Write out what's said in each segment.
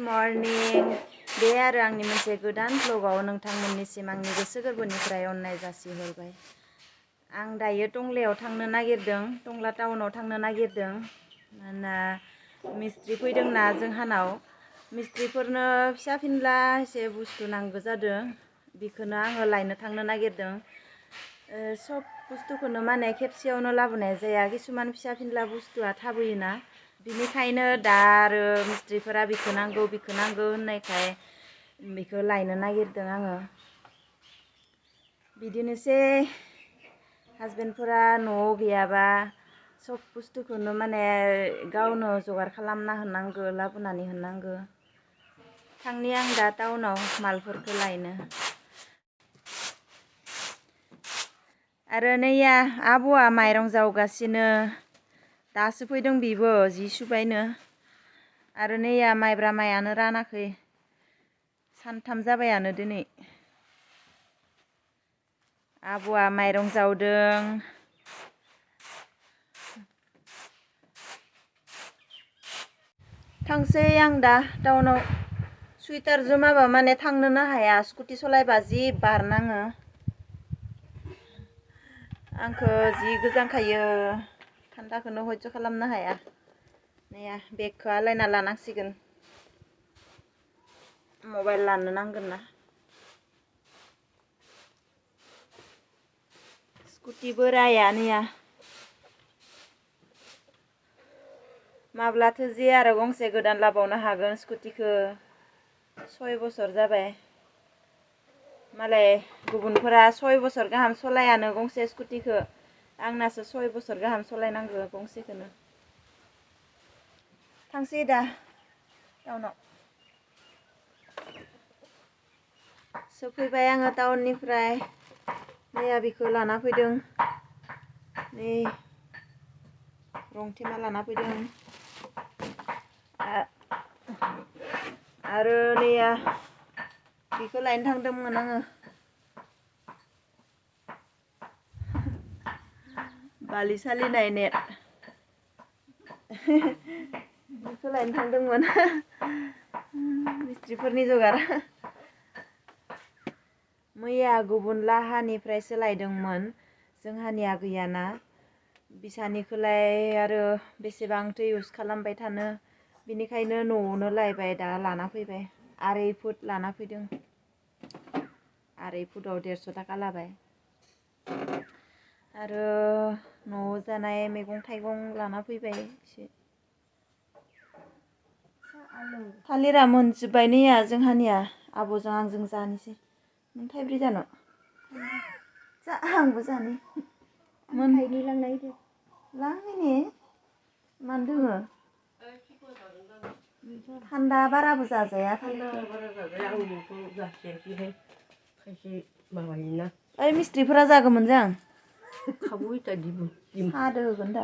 Morning बे आरो आंनि मोनसे गोदान ब्लगाव नोंथांमोननिसिम आंनि गोसो गोरबोनिफ्राय अननाय जासिहरबाय। आं दायो टंलायाव थांनो नागिरदों, टंला टाउनाव थांनो नागिरदों। मानोना मिस्ट्रि फैदोंना जोंहानाव, मिस्ट्रिफोरनो फिसा फिनला एसे बुस्थु नांगौ जादों, बेखौनो आङो लायनो थांनो नागिरदों। सब बुस्थुखौनो माने खेबसेयावनो लाबोनाय जाया, किसुमान फिसा फिनला बुस्थुआ थाबोयोना, बिनिखायनो दा आरो मिस्ट्रिफोरा बेखौ नांगौ होननायखाय बेखौ लायनो नागिरदों आङो। बिदिनोसै हासबेन्डफोरा न'आव गैयाबा सब बुस्थुखौनो माने गावनो जगार खालामना होनांगौ, लाबोनानै होनांगौ। थांनि आं दा टाउनाव मालफोरखौ लायनो। आरो नैया आब'आ माइरं जावगासिनो, दासो फैदों बिबो जि सुबायनो। आरो नैया माइब्रा माइयानो रानाखै, सानथाम जाबायानो दिनै। आब'आ माइरं जावदों। थांसै आं दा टाउनाव। सुइटार जोमाबा माने थांनोनो हाया, स्कुटि सलायबा जि बार नाङो। आंखौ जि गोजांखायो, थान्दाखौनो हयज' खालामनो हाया। नैया बेगखौ आलायना लानांसिगोन, मबाइल लानो नांगोन ना। स्कुटि बोराया नैया माब्लाथो जे आरो गंसे गोदान लाबावनो हागोन स्कुटिखौ। 6 बोसोर जाबाय। मालाय गुबुनफोरा 6 बोसोर गाहाम सलायानो गंसे स्कुटिखौ, आंनासो 6 बोसोर गाहाम सलायनांगौ गंसेखौनो। थांसै दा टाउनाव। सफैबाय आङो टाउननिफ्राय। मैया बेखौ लाना फैदों, नै रंथेमा लाना फैदों। आरो नैया बेखौ लायनो थांदोंमोन आङो, बालि सालिनाय नेट। बेखौ लायनो थांदोंमोन, मिस्ट्रिफोरनि जगार। मैया गुबुन लाहानिफ्रायसो लायदोंमोन, जोंहानिया गैयाना। बिसानिखौलाय आरो बेसेबांथो इउज खालामबाय थानो, बिनिखायनो न'आवनो लायबाय, दा लाना फैबाय। 2.5 फुट लाना फैदों, 2.5 फुटाव 150 थाखा लाबाय। आरो न'आव जानाय मैगं थाइगं लाना फैबाय एसे। थालिरा मोनजोब्बाय नैया जोंहानिया, आब'जों आंजों जानोसै। नों थाइब्रै जानो? जा आंबो जानि। थाइनै लांनायदो। लांहैनि मानो दोङो? थान्दा बाराबो जाजाया। ओइ मिस्ट्रिफोरा जागौमोन जों। सादो होगोन दा।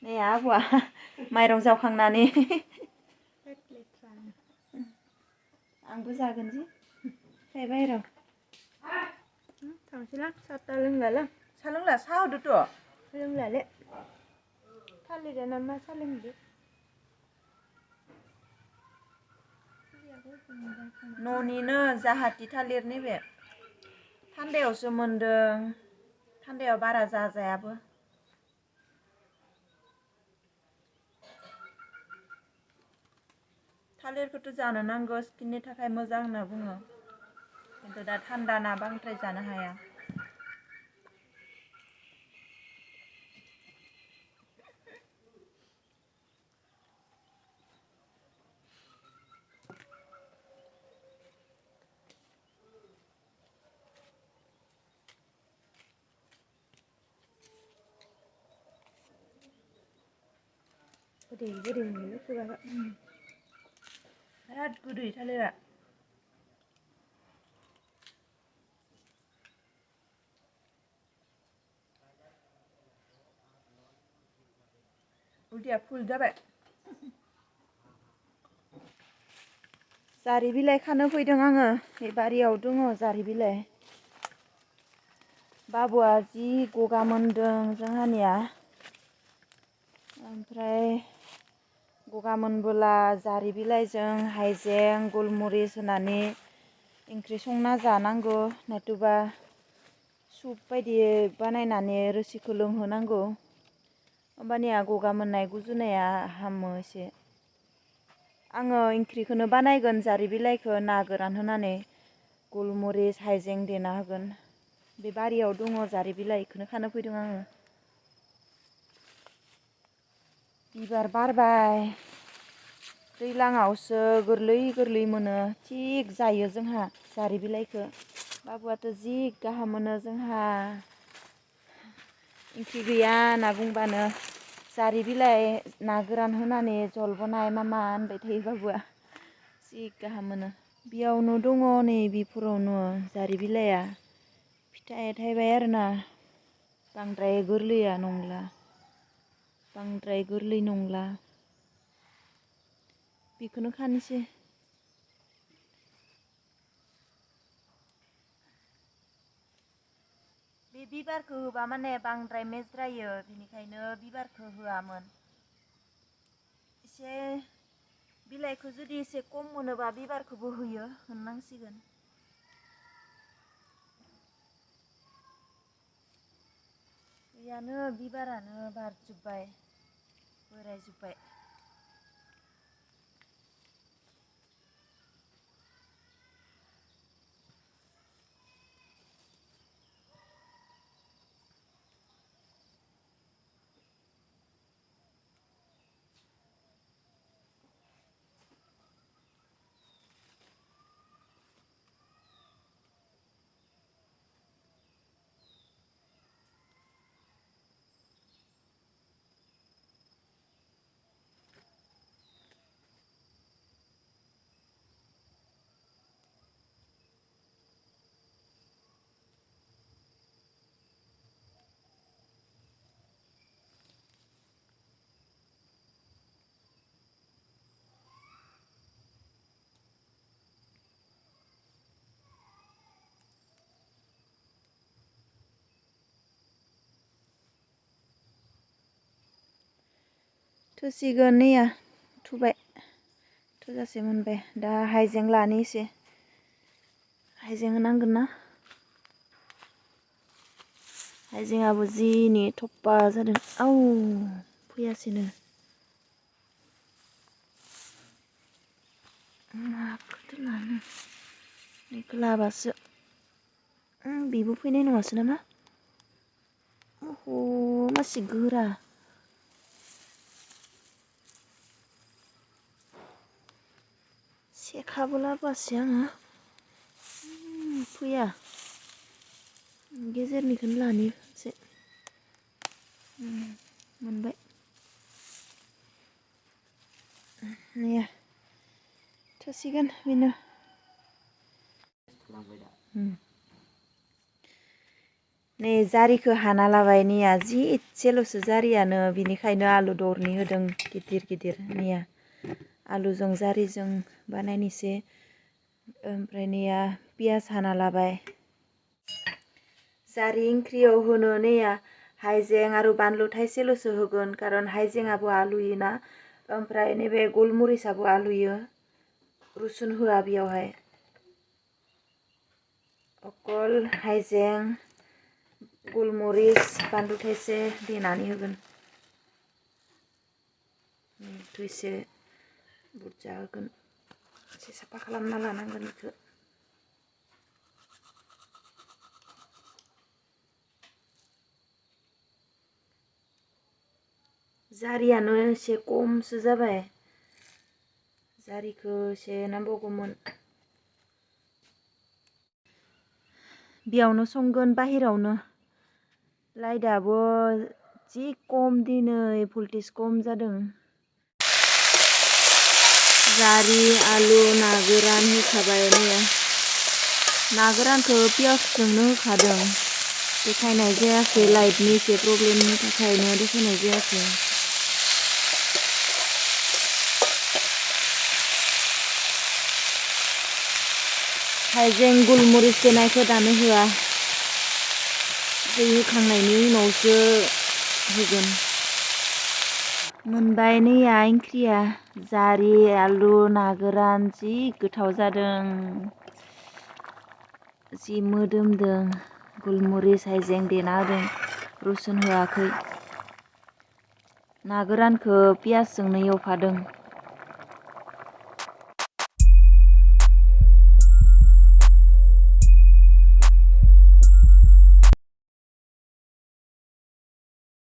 नै आब'आ माइरं जावखांनानै आंबो जागोन जि फै बाहेराव। थांसैलां साहा लोंलालां। साहा लोंला? साहा होदोथ'। लोंलाले। थालिरानो मा साहा लोंदो। न'निनो जाहाथि थालिर नैबे। थान्दायावसो मोनदों, थान्दायाव बारा जाजायाबो। थालिरखौथ' जानो नांगौ, स्किननि थाखाय मोजां होनना बुङो। खिन्थु दा थान्दा ना बांद्राय जानो हाया। गोदै मोनलै खुगाखौ। बिराद गोदै थालिरा। उदैया फुल जाबाय। जारि बिलाइ खानो फैदों आङो, बे बारियाव दङ जारि बिलाइ। बाबुआ जि गगा मोनदों जोंहानिया, ओमफ्राय गगा मोनबोला जारि बिलाइजों हाइजें गलमरिस होनानै ओंख्रि संना जानांगौ नङाबा सुप बायदि बानायनानै रोसिखौ लोंहोनांगौ। होमबानिया गगा मोननाय गुजुनाया हामो एसे। आङो ओंख्रिखौनो बानायगोन जारि बिलाइखौ ना गोरान होनानै गलमरिस हाइजें देना होगोन। बे बारियाव दङ जारि बिलाइ बेखौनो खानो फैदों आङो। बिबार बारबाय दैज्लाङावसो गोरलै गोरलै मोनो थिग जायो जोंहा जारि बिलाइखौ। बाबुआथ' जि गाहाम मोनो जोंहा। ओंख्रि गैया होनना बुंबानो जारि बिलाइ ना गोरान होनानै जल बनाय मामा होनबाय थायो बाबुआ। जि गाहाम मोनो। बेयावनो दङ नै बेफोरावनो जारि बिलाइया फिथाइ थाइबाय आरोना बांद्राय गोरलैया नंला। बांद्राय गोरलै नंला। बेखौनो खानोसै। बे बिबारखौ होबा माने बांद्राय मेज्रायो बेनिखायनो बिबारखौ होआमोन। एसे बिलाइखौ जुदि एसे खम मोनोबा बिबारखौबो होयो होननांसिगोन। गैयानो बिबारानो बारजोब्बाय बोरायजोब्बाय। थुसिगोन नैया थुबाय थोजासे मोनबाय। दा हाइजें लानि एसे हाइजें होनांगोन ना। हाइजेंआबो जिनि थप्पा जादों। आव फैयासैनो। माखौथो लानो बेखौ लाबासो बेबो फैनाय नङासो नामा। अह मासि गोरा। सेखाबो लाबोआसै आङो फैया। गेजेरनिखौनो लानि एसे मोनबाय। नैया थोसिगोन बेनो। नै जारिखौ हाना लाबाय नैया जि एसेल'सो जारियानो बिनिखायनो आलु दरनै होदों गिदिर गिदिर नैया आलुजों जारिजों बानायनोसै। ओमफ्राय नैया पियास हाना लाबाय। जारि ओंख्रियाव होनो नैया हाइजें आरो बानलु थाइसेल'सो होगोन खारन हाइजेंआबो आलुयोना ओमफ्राय नैबे गलमरिसाबो आलुयो रुसुन होआ बेयावहाय। अकल हाइजें गलमरिस बानलु थाइसे देनानै होगोन। एसे बुरजा होगोन। एसे साफा खालामना लानांगोन बेखौ। जारियानो एसे खमसो जाबाय। जारिखौ एसे नांबावगौमोन। बेयावनो संगोन बाहेरावनो। लाइटआबो जि खम दिनै भल्टेज खम जादों। जारि आलु ना गोरान होखाबाय नैया। ना गोरानखौ पियासजोंनो होखादों। देखायनाय जायाखै लाइटनि एसे प्रब्लेमनि थाखायनो देखायनाय जायाखै। हाइजें गलमरिस देनायखौ दानो होआ। दै होखांनायनि उनावसो होगोन। मोनबाय नैया ओंख्रिया जारि आलु ना गोरान जि गोथाव जादों। जि मोदोमदों गुलमुरिस हाइजें देना होदों रुसुन होआखै। ना गोरानखौ पियासजोंनो एवफादों।